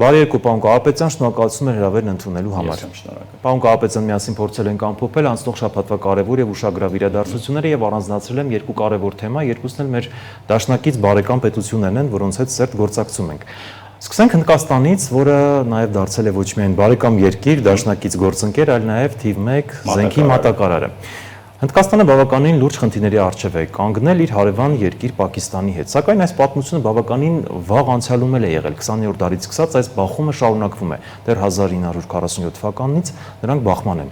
Բարի երկու, պարոն Կարապետյան, շնորհակալություն հրավերն ընդունելու համար։ Պարոն Կարապետյան, միասին փորձել ենք ամփոփել անցնող շաբաթվա կարևոր եւ ուշագրավ իրադարձությունները եւ առանձնացրել եմ երկու կարևոր թեմա, երկուսն էլ մեր դաշնակից բարեկամ պետություններն են, որոնց հետ սերտ գործակցում ենք։ Սկսենք Հնդկաստանից, որը նաեւ դարձել է ոչ միայն բարեկամ երկիր, դաշնակից գործընկեր, այլ նաեւ թիվ 1 զենքի մատակարարը։ Հնդկաստանը բավականին լուրջ խնդիրների առջև է կանգնել իր հարևան երկիր Պակիստանի հետ, սակայն այս պատմությունը բավականին վաղ անցյալում է եղել, 20-րդ դարից սկսած այս բախումը շարունակվում է, դեռ 1947 թվականից նրանք բախման են։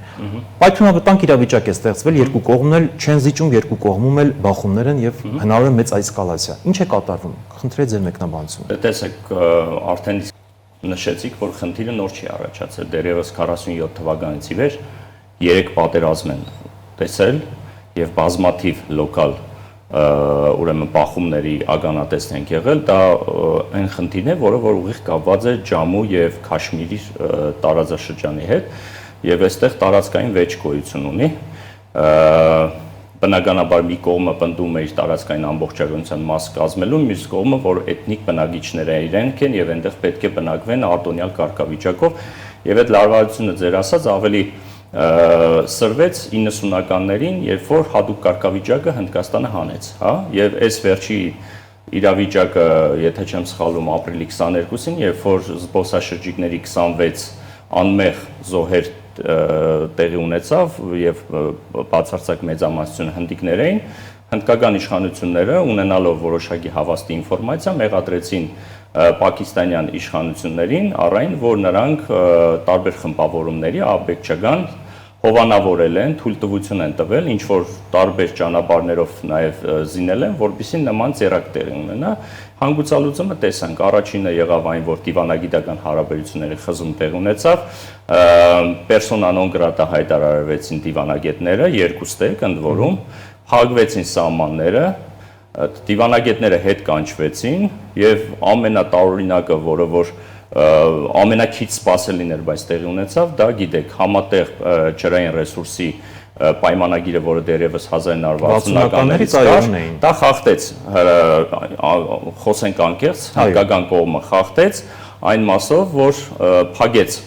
Պայթյունավտանգ իրավիճակ է ստեղծվել, երկու կողմն էլ չեն զիջում, երկու կողմում էլ բախումներ են եւ հնարավոր է մեծ էսկալացիա։ Ինչ է կատարվում։ Խնդրեի ձեր մեկնաբանությունը։ Տեսեք, արդեն նշեցիք, որ խնդիրը նոր չի առաջացել, դեռևս 47 թվականից ի վեր 3 պատերազմ են տեսել եւ բազմաթիվ լոկալ ուրեմն բախումների ականատեսն են եղել, դա այն խնդիրն է, որը որ ուղիղ կապված է Ջամու եւ Քաշմիրի տարածաշրջանի հետ եւ այստեղ տարածքային վեճ գոյություն ունի։ Բնականաբար մի կողմը պնդում է իր տարածքային ամբողջականության մաս կազմելու, մյուս կողմը, որ էթնիկ բնակիչները իրենք են եւ այնտեղ պետք է բնակվեն արտոնյալ կարգավիճակով եւ այդ լարվածությունը ձեր ասած ավելի սրվեց 90-ականներին, երբ որ հատուկ կարգավիճակը Հնդկաստանը հանեց, հա, եւ այս վերջի իրավիճակը, եթե չեմ սխալվում, ապրիլի 22-ին, երբ որ զբոսաշրջիկների 26 անմեղ զոհեր տեղի ունեցավ եւ բացարձակ մեծամասնությունը հնդիկներ էին, հնդկական իշխանությունները ունենալով որոշակի հավաստի ինֆորմացիա մեղադրեցին պակիստանյան իշխանություններին առայն, որ նրանք տարբեր խմբավորումների աբեկչական հովանավորել են, թույլտվություն են տվել, ինչ որ տարբեր ճանապարհներով նաև զինել են, որպեսզի նման ձեռակ տեղի ունենա։ Հանգուցալուծումը տեսանք, առաջինը եղավ այն, որ դիվանագիտական հարաբերությունների խզում տեղ ունեցավ, պերսոնա նոն գրատա հայտարարվեցին դիվանագետները, երկուստեք ընդ որում, փակվեցին սահմանները, դիվանագետները հետ կանչվեցին եւ ամենատարօրինակը, որը որ ամենակիչ սպասելին էր, բայց տեղի ունեցավ, դա գիտեք, համատեղ ջրային ռեսուրսի պայմանագիրը, որը դեռևս 1960-ականներից կար, դա խախտեց, խոսենք անկեղծ, հնդկական կողմը խախտեց այն մասով, որ փակեց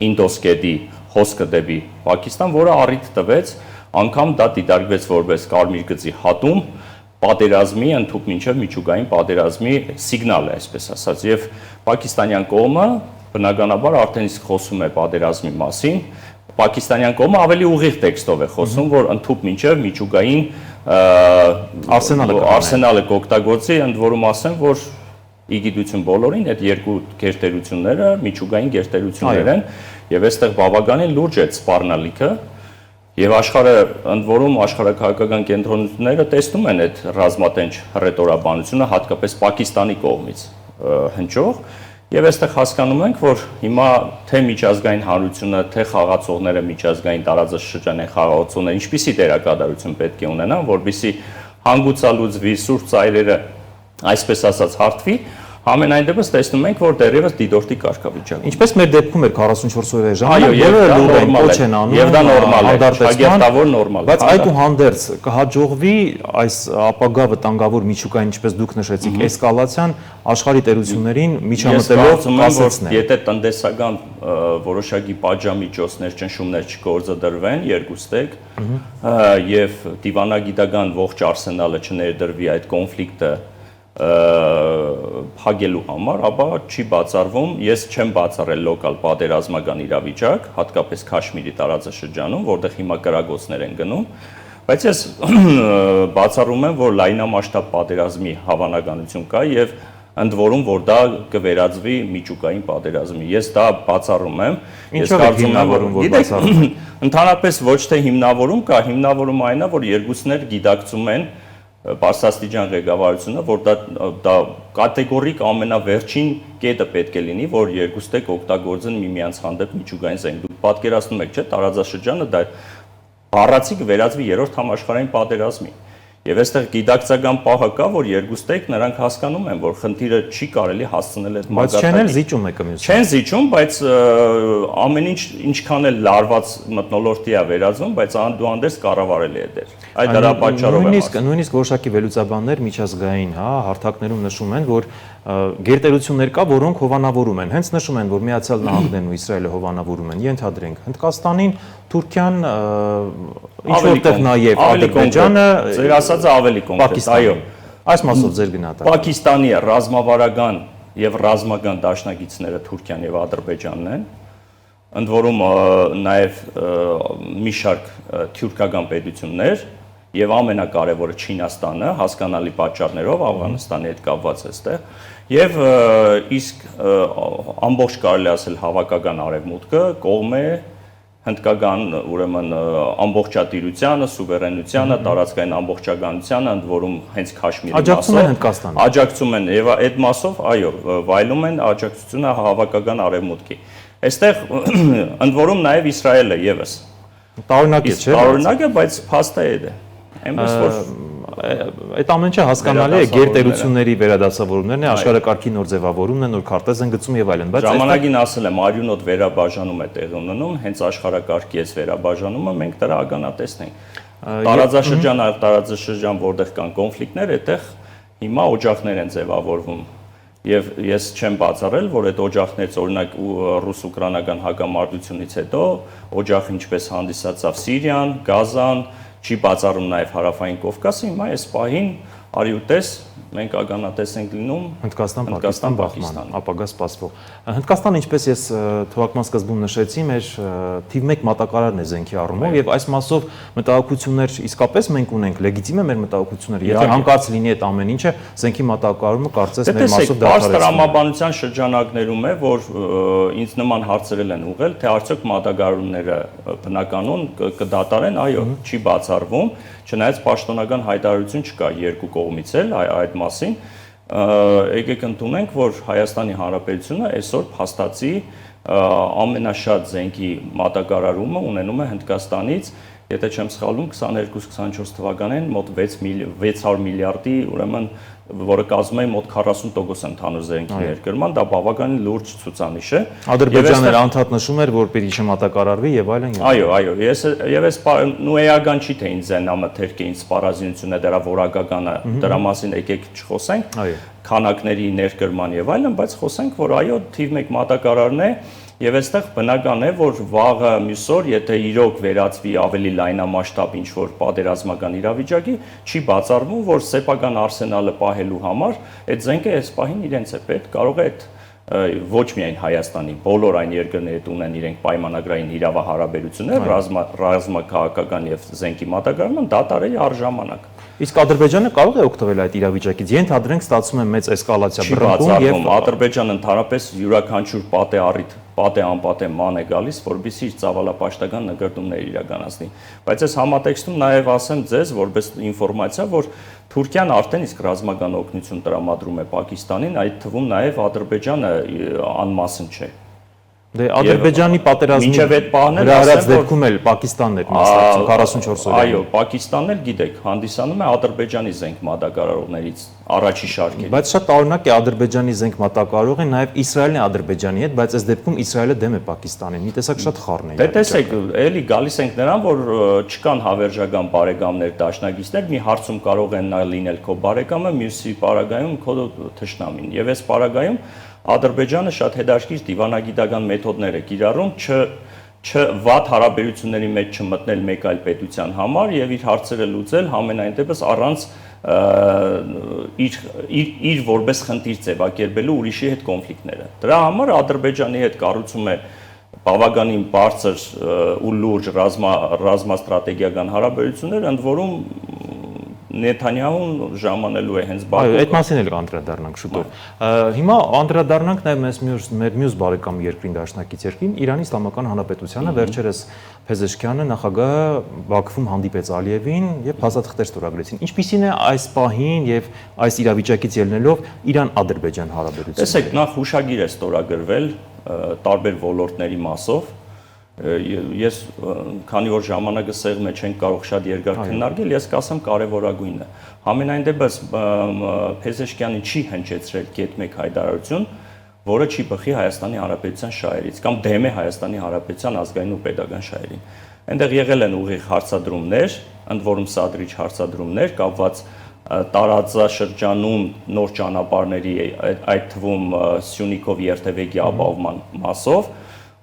Ինդոս գետի հոսքը դեպի Պակիստան, որը առիթ տվեց, անգամ դա դիտարկվեց որպես կարմիր գծի հատում, պատերազմի ընդհուպ մինչև միջուկային պատերազմի սիգնալ է, այսպես ասած, եւ պակիստանյան կողմը բնականաբար արդեն իսկ խոսում է պատերազմի մասին, պակիստանյան կողմը ավելի ուղիղ տեքստով է խոսում, որ ընդհուպ մինչև միջուկային արսենալը կօգտագործի, ընդ որում ասեմ, որ ի գիտություն բոլորին այդ երկու գերտերությունները միջուկային գերտերություններ են եւ այստեղ բավականին լուրջ է սպառնալիքը եւ աշխարհը ընդ որում աշխարհակահաղական կենտրոնությունները տեսնում են այդ ռազմատենչ ռետորաբանությունը հատկապես Պակիստանի կողմից հնչող եւ այստեղ հասկանում ենք, որ հիմա թե միջազգային հանրությունը, թե խաղացողները միջազգային տարածաշրջանի խաղացողները ինչպիսի դերակատարություն պետք է ունենան, որպեսզի հանգուցալուծվի սուրբ ծայրերը, այսպես ասած, հարթվի, ամենայն դեպս տեսնում ենք, որ դեռևս դիտորդի կարգավիճակ։ Ինչպես մեր դեպքում էր 44 օրյա ժամանակ, եւ դա նորմալ է, եւ դա նորմալ է, ճակերտավոր նորմալ է։ Բայց այդուհանդերձ կհաջողվի այս ապագա վտանգավոր միջուկային, ինչպես դուք նշեցիք, էսկալացիան աշխարհի տերություններին միջամտելով կասեցնել։ Եթե տնտեսական որոշակի պատժամիջոցներ, ճնշումներ չգործադրվեն երկուստեք, եւ դիվանագիտական ողջ արսենալը չներդրվի այդ կոնֆլիկտը փակելու համար, ապա չի բացառվում, ես չեմ բացառել լոկալ պատերազմական իրավիճակ, հատկապես Քաշմիրի տարածաշրջանում, որտեղ հիմա կրակոցներ են գնում, բայց ես բացառում եմ, որ լայնամասշտաբ պատերազմի հավանականություն կա եւ ընդ որում, որ դա կվերածվի միջուկային պատերազմի։ Ես դա բացառում եմ։ Ինչով է հիմնավորում, որ բացառում եք։ Ընդհանրապես ոչ թե հիմնավորում կա, հիմնավորումը այն է, որ երկուսներ գիտակցում են Պարսաստիճան ղեկավարությունը, որ դա կատեգորիկ ամենավերջին կետը պետք է լինի, որ երկուստեք օգտագործեն միմյանց հանդեպ միջուկային զենք։ Դուք պատկերացնում եք, չէ՞, տարածաշրջանը դա բառացի կվերածվի երրորդ համաշխարհային պատերազմի։ Եվ այստեղ գիտակցական պահը կա, որ երկուստեք նրանք հասկանում են, որ խնդիրը չի կարելի հասցնել այդ մակարդակին։ Բայց չեն էլ զիջում եկը մյուսը։ Չեն զիջում, բայց ամեն ինչ ինչքան էլ լարված մթնոլորտի է վերածվում, բայց անդուանդերս կառավարելի է դեր։ Այդ դրա պատճառով է։ Նույնիսկ որոշակի վերլուծաբաններ միջազգային, հարթակներում նշում են, որ գերտերություններ կա, որոնք հովանավորում են։ Հենց նշում են, որ Միացյալ Նահանգներն ու Իսրայելը հովանավորում են։ Ենթադրենք Հնդկաստանին, Թուրքիան, ինչ որտեղ նաև Ադրբեջանը, ձեր ասածը ավելի կոնկրետ, այո։ Այս մասով ձեր գնահատականը։ Պակիստանի ռազմավարական եւ ռազմական դաշնակիցները Թուրքիան եւ Ադրբեջանն են։ Ընդ որում նաև մի շարք թյուրքական պետություններ եւ ամենակարևորը Չինաստանը հասկանալի պատճառներով Աֆղանստանի հետ կապված է այստեղ եւ իսկ ամբողջ կարելի ասել հավաքական արևմուտքը կողմ է հնդկական ուրեմն ամբողջատիրությանը, սուվերենությանը, տարածքային ամբողջականությանը, ընդ որում հենց Քաշմիրի մասով աջակցում են եւ այդ մասով, այո, վայելում են աջակցությունը հավաքական արևմուտքի։ Այստեղ ընդ որում նաև Իսրայելը եւս տարօրինակ է, չէ՞։ Տարօրինակ է, բայց փաստը է դա։ Այնպես որ այդ ամեն ինչը հասկանալի է, գերտերությունների վերադասավորումներն է, աշխարհակարգի նոր ձևավորումն է, նոր քարտեզ են գծում եւ այլն, բայց ժամանակին ասել եմ, արյունոտ վերաբաժանում է տեղի ունենում, հենց աշխարհակարգի այս վերաբաժանումը մենք դրա ականատեսն ենք։ Տարածաշրջան, որտեղ կան կոնֆլիկտներ, այդտեղ հիմա օջախներ են ձևավորվում։ Եվ ես չեմ բացառել, որ այդ օջախներից օրինակ ռուս-ուկրաինական հակամարտությունից հետո օջախը ինչպես հանդիսացավ Սիրիան, Գազան, չի բացառում նաև հարավային Կովկասը, հիմա այս պահին արի ու տես մենք ականատես ենք լինում Հնդկաստան, Պակիստան, ապագա սպասվող։ Հնդկաստանը, ինչպես ես թողարկման սկզբում նշեցի, մեր թիվ 1 մատակարարն է զենքի առումով եւ այս մասով մտահոգություններ իսկապես մենք ունենք, լեգիտիմ է մեր մտահոգությունները։ Եթե հանկարծ լինի այդ ամեն ինչը, զենքի մատակարարումը կարծես մեր մասով դադարեցնում է։ Տրամաբանության շրջանակներում է, որ ինձ նման հարցերել են ուղղել, թե արդյոք մատակարարումները բնականon կդատարեն, այո, չի բացառվում, չնայած պաշտոնական հայտարարություն չկա երկու կողմից էլ այդ մասին, եկեք ընդունենք, որ Հայաստանի Հանրապետությունը այսօր փաստացի ամենաշատ զենքի մատակարարումը ունենում է Հնդկաստանից, եթե չեմ սխալվում, 22-24 թվականին մոտ 600 միլիարդի, ուրեմն, որը կազմում է մոտ 40% ընդհանուր զենքի ներկրման, դա բավականին լուրջ ցուցանիշ է։ Ադրբեջանը անդադ նշում էր, որ պետք է չմատակարարվի եւ այլն։ Այո, եւ այս նույնական չի թե ինձ զենամթերք էին սպառազինությունը դրա որակականը, դրա մասին եկեք չխոսենք, քանակների ներկրման եւ այլն, բայց խոսենք, որ այո, թիվ 1 մատակարարն է եւ այստեղ բնական է, որ վաղը մյուսօր, եթե իրոք վերածվի ավելի լայնամասշտաբ ինչ-որ պատերազմական իրավիճակի, չի բացառվում, որ սեփական արսենալը պահելու համար այդ զենքը այս պահին իրենց է պետք, կարող է ոչ միայն Հայաստանի, բոլոր այն երկրների հետ ունեն իրենք պայմանագրային իրավահարաբերություններ, ռազմաքաղաքական եւ զենքի մատակարարման դատարելի առժամանակ։ Իսկ Ադրբեջանը կարող է օգտվել այդ իրավիճակից։ Ենթադրենք ստացվում է մեծ էսկալացիա բռնկում եւ Ադրբեջանը ընդհանրապես յուրաքանչյուր պատե առիթ, պատե անպատե ման է գալիս, որբիսի իր ծավալապաշտական նկարտումներ իրականացնի։ Բայց այս համատեքստում նաեւ ասեմ ձեզ, որպես ինֆորմացիա, որ Թուրքիան արդեն իսկ ռազմական օգնություն տրամադրում է Պակիստանին, այդ թվում նաեւ Ադրբեջանը անմասն չէ։ Դե Ադրբեջանի պատերազմի հրահրած դեպքում էլ Պակիստանն էր մասնակցում 44 օրը։ Այո, Պակիստանն էլ գիտեք, հանդիսանում է Ադրբեջանի զենք մատակարարողներից առաջի շարքին։ Բայց շատ տարօրինակ է Ադրբեջանի զենք մատակարարողը նաև Իսրայելն է Ադրբեջանի հետ, բայց այս դեպքում Իսրայելը դեմ է Պակիստանին։ Մի տեսակ շատ խառն է։ Դե տեսեք, էլի գալիս ենք նրան, որ չկան հավերժական բարեկամներ, դաշնակիցներ, մի հարցում կարող են լինել քո բարեկամը, մյուսի պարագայում քո թշնամին։ Եվ այս պարագայում Ադրբեջանը շատ հետաքրքիր դիվանագիտական մեթոդներ է կիրառում, վատ հարաբերությունների մեջ չմտնել մեկ այլ պետության համար եւ իր հարցերը լուծել համենայն դեպս առանց իր որպես խնդիր ձևակերպելու ուրիշի հետ կոնֆլիկտները։ Դրա համար Ադրբեջանի հետ կառուցում է բավականին բարձր ու լուրջ ռազմաստրատեգիական հարաբերություններ, ընդ որում Նեթանյահուն ժամանելու է հենց Բաքու։ Այո, այդ մասին էլ կանդրադառնանք շուտով։ Հիմա անդրադառնանք նաև մեր մյուս բարեկամ երկրին դաշնակից երկրին, Իրանի Իսլամական Հանրապետությանը, վերջերս Փեզեշքյանը նախագահը Բաքվում հանդիպեց Ալիևին եւ փաստաթղթեր ստորագրեցին։ Ինչպիսին է այս պահին եւ այս իրավիճակից ելնելով Իրան-Ադրբեջան հարաբերությունները։ Տեսեք, նախ հուշագիր է ստորագրվել տարբեր ոլորտների մասով Ես քանի որ ժամանակը սեղմ է չենք կարող շատ երկար քննարկել, ես կասեմ կարևորագույնը։ Համենայն դեպս Փեզեշքյանը չի հնչեցրել կետ մեկ հայտարարություն, որը չի բխի Հայաստանի Հանրապետության շահերից կամ դեմ է Հայաստանի Հանրապետության ազգային ու պետական շահերին։ Այնտեղ եղել են ուղիղ հարցադրումներ, ընդ որում սադրիչ հարցադրումներ կապված տարածաշրջանում նոր ճանապարհների, այդ թվում Սյունիքով Երթևեկի ապահովման մասով,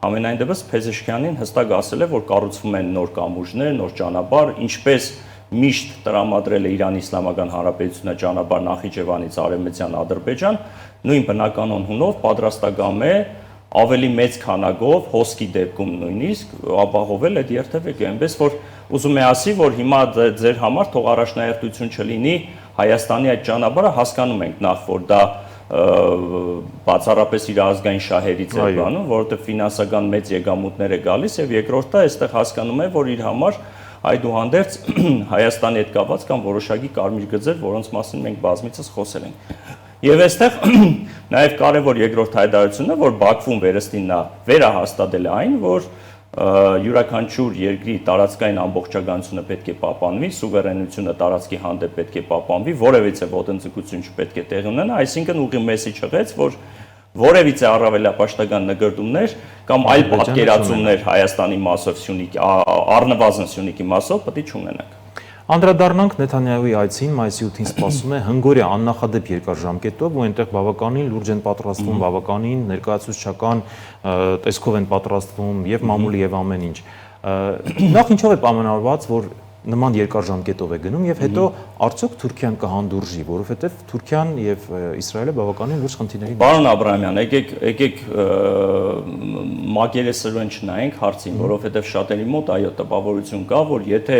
ամենայն դեպս Փեզեշքյանին հստակ ասել է, որ կառուցվում են նոր կամուրջներ, նոր ճանապարհ, ինչպես միշտ տրամադրել է Իրանի Իսլամական Հանրապետությունը ճանապարհ Նախիջևանից Արևմտյան Ադրբեջան, նույն բնականon հունով պատրաստակամ է ավելի մեծ քանակով հոսքի դեպքում նույնիսկ ապահովել այդ երթևեկը, այնպես որ ուզում է ասի, որ հիմա ձեր համար թող առաջնահերթություն չլինի Հայաստանի այդ ճանապարհը, հասկանում ենք նախ, որ դա բացառապես իր ազգային շահերից է բանում, որովհետև ֆինանսական մեծ եկամուտներ է գալիս, եւ երկրորդը այստեղ հասկանում է, որ իր համար այդուհանդերձ Հայաստանի հետ կապված կամ որոշակի կարմիր գծեր, որոնց մասին մենք բազմիցս խոսել ենք։ Եվ այստեղ նաև կարևոր երկրորդ հայտարարությունը, որ Բաքվում վերստին նա վերահաստատել է այն, որ յուրաքանչյուր երկրի տարածքային ամբողջականությունը պետք է պահպանվի, սուվերենությունը տարածքի հանդեպ պետք է պահպանվի, որևիցե ոտնձգություն չպետք է տեղի ունենա, այսինքն ուղի մեսիջ եղեց, որ որևիցե առավելապաշտական նկարտումներ կամ այլ պատկերացումներ Հայաստանի մասով Սյունիքի, առնվազն Սյունիքի մասով պետք է չունենանք։ Անդրադառնանք Նեթանյահուի այցին մայիսի 8-ին սպասվում է հնգորիա աննախադեպ երկար ժամկետով, ու այնտեղ բավականին լուրջ են պատրաստվում, բավականին ներկայացուցչական տեսքով են պատրաստվում եւ մամուլի եւ ամեն ինչ։ Նախ ինչով է պայմանավորված, որ նման երկար ժամկետով է գնում եւ հետո արդյոք Թուրքիան կհանդուրժի, որովհետեւ Թուրքիան եւ Իսրայելը բավականին լուրջ խնդիրների։ Պարոն Աբրահամյան, եկեք մակերեսորեն չնայենք հարցին, որովհետեւ շատերի մոտ այո տպավորություն կա, որ եթե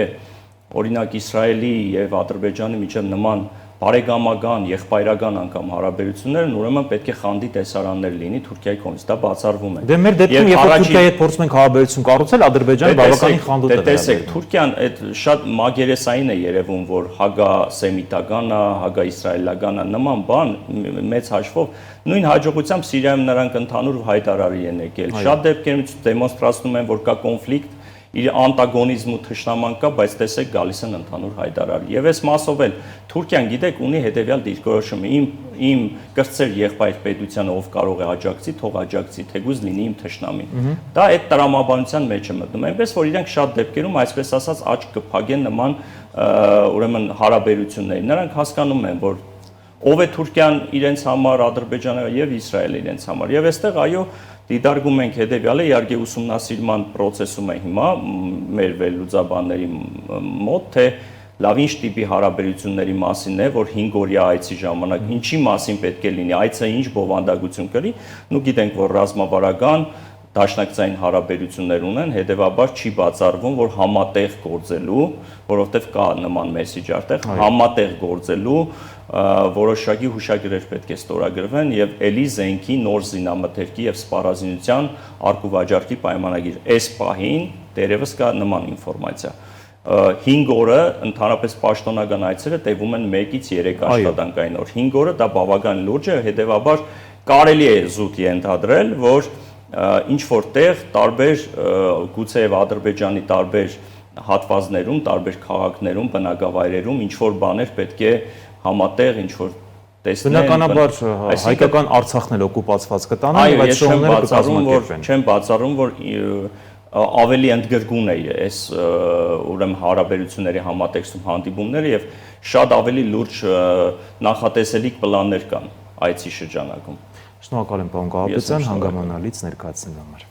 օրինակ Իսրայելի եւ Ադրբեջանի միջև նման բարեկամական, եղբայրական անգամ հարաբերություններ, ուրեմն պետք է խանդի տեսարաններ լինի Թուրքիայի կողմից, դա բացառվում է։ Դե մեր դեպքում երբ Թուրքիայի հետ փորձում ենք հարաբերություն կառուցել, Ադրբեջանը բավականին խանդոտ է։ Տեսեք, Թուրքիան այդ շատ մագերեսային է երևում, որ հագա-սեմիտական է, հագա-իսրայելական է, նման բան մեծ հաշվով նույն հաջողությամբ Սիրիայում նրանք ընդհանուր հայտարարի են եկել։ Շատ դեպքերում դեմոնստրացնում են, որ կա կոնֆլիկտ, իր անտագոնիզմ ու թշնաման կա, բայց տեսեք գալիս են ընդհանուր հայտարարի։ Եվ այս մասով էլ Թուրքիան գիտեք ունի հետևյալ դիրքորոշումը, իմ կրտսեր եղբայր պետությանը ով կարող է աջակցի, թող աջակցի, թեկուզ լինի իմ թշնամին։ Դա այդ տրամաբանության մեջ է մտնում, այնպես որ իրենք շատ դեպքերում այսպես ասած աչք կփակեն նման ուրեմն հարաբերությունների։ Նրանք հասկանում են, որ ով է Թուրքիան իրենց համար, Ադրբեջանը եւ Իսրայելը իրենց համար։ Եվ այստեղ այո դիտարկում ենք հետևյալը, իհարկե ուսումնասիրման process-ում է հիմա մեր վերլուծաբանների մոտ, թե լավ ինչ տիպի հարաբերությունների մասին է, որ 5 օրյա այցի ժամանակ ինչի մասին պետք է լինի, այցը ինչ բովանդակություն կրի, ու գիտենք, որ ռազմավարական դաշնակցային հարաբերություններ ունեն, հետևաբար չի բացառվում, որ համատեղ գործելու, որովհետև կա նման մեսիջ արդեղ, համատեղ գործելու որոշակի հուշագրեր պետք է ստորագրվեն եւ ելի զենքի նոր զինամթերքի եւ սպառազինության արկուվաճառքի պայմանագիր։ Այս պահին դերևս կա նման ինֆորմացիա։ 5 օրը ընդհանրապես պաշտոնական այցերը տևում են 1-ից 3 աշխատանքային օր։ 5 օրը դա բավական լուրջ է, հետեւաբար կարելի է զուտ ենթադրել, որ ինչ որտեղ տարբեր գուցե եւ Ադրբեջանի տարբեր հատվածներում, տարբեր քաղաքներում, բնակավայրերում ինչ որ բաներ պետք է համատեղ ինչ որ տեսնեն։ Բնականաբար հայկական Արցախն էլ օկուպացված կտանեն եւ այդ շոուները կկազմակերպվեն։ Չեմ բացառում, որ ավելի ընդգրկուն է այս ուրեմն հարաբերությունների համատեքստում հանդիպումները եւ շատ ավելի լուրջ նախատեսելիք պլաններ կան այցի շրջանակում։ Շնորհակալ եմ, պարոն Կահապետյան, հանգամանալից ներկայացնելու համար։